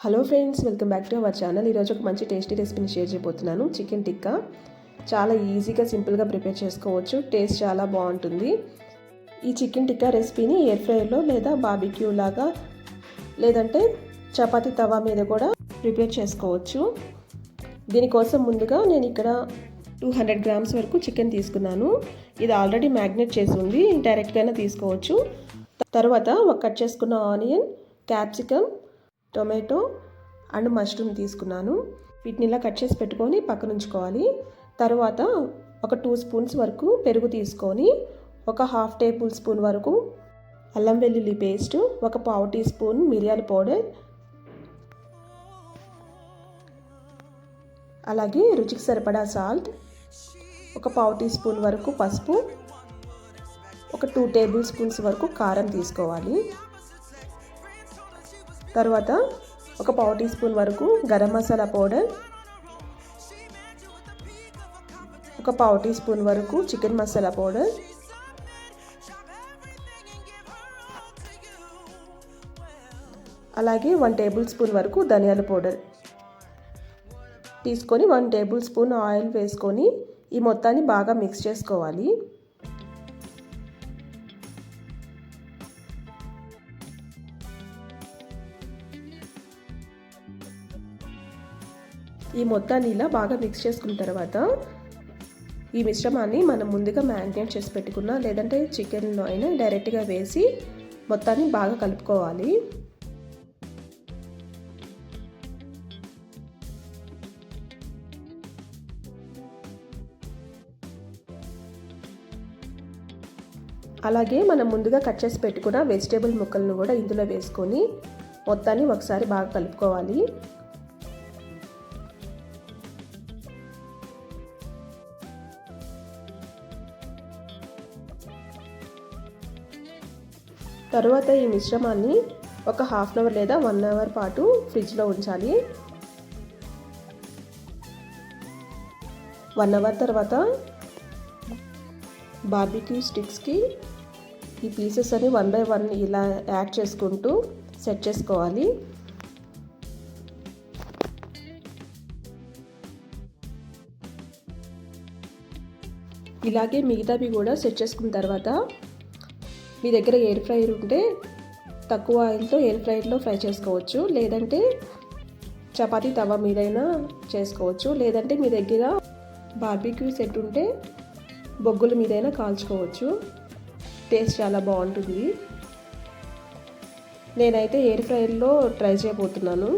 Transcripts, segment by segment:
Hello friends, welcome back to our channel. ఈరోజు ఒక మంచి టేస్టీ రెసిపీని షేర్ చేయబోతున్నాను. చికెన్ టిక్కా చాలా ఈజీగా సింపుల్గా ప్రిపేర్ చేసుకోవచ్చు. టేస్ట్ చాలా బాగుంటుంది. ఈ చికెన్ టిక్కా రెసిపీని ఎయిర్ ఫ్రైయర్లో లేదా బార్బిక్యూ లాగా లేదంటే చపాతీ తవా మీద కూడా ప్రిపేర్ చేసుకోవచ్చు. దీనికోసం ముందుగా నేను ఇక్కడ 200 గ్రామ్స్ వరకు చికెన్ తీసుకున్నాను. ఇది ఆల్రెడీ మ్యాగ్నేట్ చేసి ఉంది, డైరెక్ట్గానే తీసుకోవచ్చు. తర్వాత ఒక కట్ చేసుకున్న onion, capsicum, tomato and mushroom తీసుకున్నాను. వీటిని ఇలా కట్ చేసి పెట్టుకొని పక్కన ఉంచుకోవాలి. తర్వాత ఒక 2 స్పూన్స్ వరకు పెరుగు తీసుకొని ఒక 1/2 టేబుల్ స్పూన్ వరకు అల్లం వెల్లుల్లి పేస్ట్, ఒక 1/4 టీ స్పూన్ మిరియాల పౌడర్, అలాగే రుచికి సరిపడా సాల్ట్, ఒక 1/4 టీ స్పూన్ వరకు పసుపు, ఒక 2 టేబుల్ స్పూన్స్ వరకు కారం తీసుకోవాలి. తర్వాత ఒక 1/4 టీ స్పూన్ వరకు గరం మసాలా పౌడర్, ఒక 1/4 టీ స్పూన్ వరకు చికెన్ మసాలా పౌడర్, అలాగే 1 టేబుల్ స్పూన్ వరకు ధనియాల పౌడర్ తీసుకొని 1 టేబుల్ స్పూన్ ఆయిల్ వేసుకొని ఈ మొత్తాన్ని బాగా మిక్స్ చేసుకోవాలి. ఈ మొత్తాన్ని ఇలా బాగా మిక్స్ చేసుకున్న తర్వాత ఈ మిశ్రమాన్ని మనం ముందుగా మ్యారినేట్ చేసి పెట్టుకున్న లేదంటే చికెన్లో అయినా డైరెక్ట్గా వేసి మొత్తాన్ని బాగా కలుపుకోవాలి. అలాగే మనం ముందుగా కట్ చేసి పెట్టుకున్న వెజిటేబుల్ ముక్కలను కూడా ఇందులో వేసుకొని మొత్తాన్ని ఒకసారి బాగా కలుపుకోవాలి. తరువాత ఈ మిశ్రమాన్ని ఒక 1/2 అవర్ లేదా 1 అవర్ పాటు ఫ్రిడ్జ్లో ఉంచాలి. 1 అవర్ తర్వాత బార్బిక్యూ స్టిక్స్కి ఈ పీసెస్ అని 1 బై 1 ఇలా యాడ్ చేసుకుంటూ సెట్ చేసుకోవాలి. ఇలాగే మిగతావి కూడా సెట్ చేసుకున్న తర్వాత మీ దగ్గర ఎయిర్ ఫ్రైయర్ ఉంటే తక్కువ ఆయిల్తో ఎయిర్ ఫ్రైయర్లో ఫ్రై చేసుకోవచ్చు, లేదంటే చపాతీ తవా మీదైనా చేసుకోవచ్చు, లేదంటే మీ దగ్గర బార్బిక్యూ సెట్ ఉంటే బొగ్గుల మీదైనా కాల్చుకోవచ్చు. టేస్ట్ చాలా బాగుంటుంది. నేనైతే ఎయిర్ ఫ్రైయర్లో ట్రై చేయబోతున్నాను.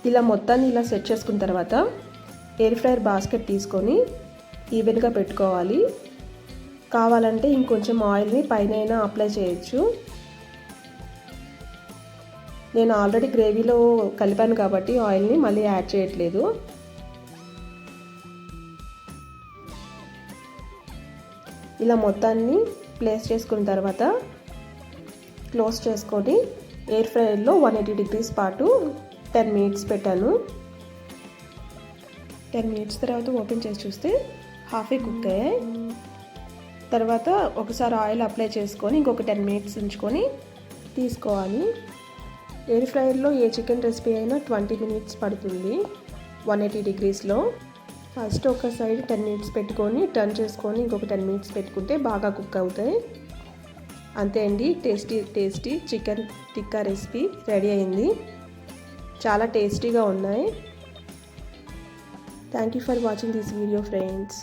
ఇలా మొత్తాన్ని ఇలా సెట్ చేసుకున్న తర్వాత ఎయిర్ ఫ్రైయర్ బాస్కెట్ తీసుకొని ఈవెన్గా పెట్టుకోవాలి. కావాలంటే ఇంకొంచెం ఆయిల్ని పైన అప్లై చేయొచ్చు. నేను ఆల్రెడీ గ్రేవీలో కలిపాను కాబట్టి ఆయిల్ని మళ్ళీ యాడ్ చేయట్లేదు. ఇలా మొత్తాన్ని ప్లేస్ చేసుకున్న తర్వాత క్లోజ్ చేసుకొని ఎయిర్ ఫ్రైయర్లో 180 డిగ్రీస్ పాటు 10 మినిట్స్ పెట్టాను. 10 మినిట్స్ తర్వాత ఓపెన్ చేసి చూస్తే హాఫే కుక్ అయ్యాయి. తర్వాత ఒకసారి ఆయిల్ అప్లై చేసుకొని ఇంకొక 10 మినిట్స్ ఉంచుకొని తీసుకోవాలి. ఎయిర్ ఫ్రైయర్లో ఏ చికెన్ రెసిపీ అయినా 20 మినిట్స్ పడుతుంది 180 డిగ్రీస్లో. ఫస్ట్ ఒక సైడ్ 10 మినిట్స్ పెట్టుకొని టర్న్ చేసుకొని ఇంకొక 10 మినిట్స్ పెట్టుకుంటే బాగా కుక్ అవుతాయి. అంతే అండి, tasty chicken tikka recipe ready అయింది. చాలా టేస్టీగా ఉన్నాయి. Thank you for watching this video friends.